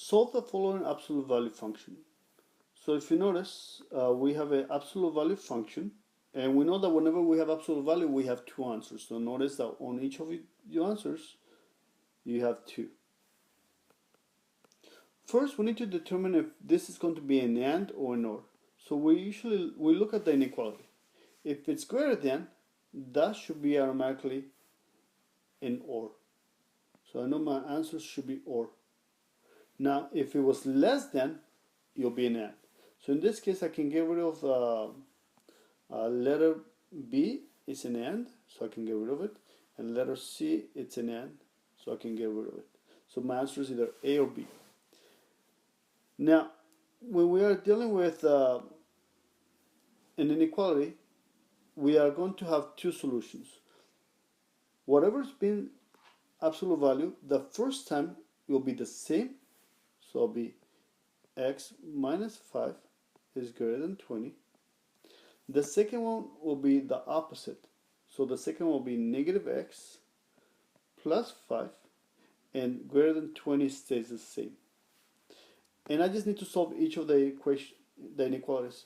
Solve the following absolute value function. So if you notice, we have an absolute value function, and we know that whenever we have absolute value, we have two answers. So notice that on each of your answers, you have two. First, we need to determine if this is going to be an AND or an OR. So we look at the inequality. If it's greater than, that should be automatically an OR. So I know my answers should be OR. Now, if it was less than, it'll be an AND. So in this case, I can get rid of letter B is an AND, so I can get rid of it. And letter C, it's an AND, so I can get rid of it. So my answer is either A or B. Now, when we are dealing with an inequality, we are going to have two solutions. Whatever's been absolute value, the first time it will be the same, so it'll be x minus 5 is greater than 20. The second one will be the opposite. So the second will be negative x plus 5, and greater than 20 stays the same. And I just need to solve each of the inequalities.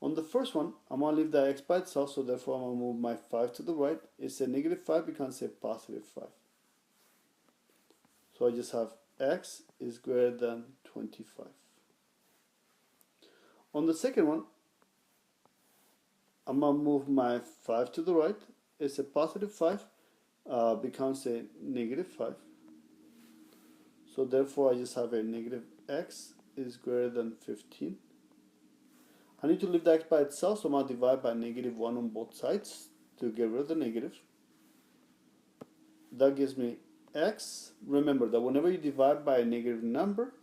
On the first one, I'm going to leave the x by itself, so therefore I'm going to move my 5 to the right. It's a negative 5 becomes a positive 5. So I just have x is greater than 25. On the second one, I'm going to move my 5 to the right. It's a positive 5 becomes a negative 5. So therefore I just have a negative x is greater than 15. I need to leave the x by itself, so I'm going to divide by negative 1 on both sides to get rid of the negative. That gives me x. Remember that whenever you divide by a negative number,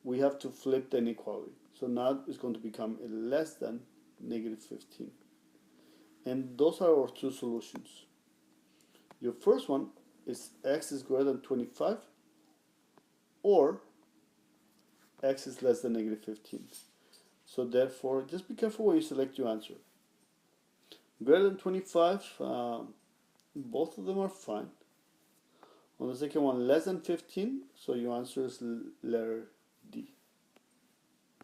we have to flip the inequality. So now it's going to become a less than negative 15. And those are our two solutions. Your first one is x is greater than 25, or x is less than negative 15. So therefore, just be careful when you select your answer. Greater than 25, both of them are fine. On the second one, less than 15, so your answer is letter D.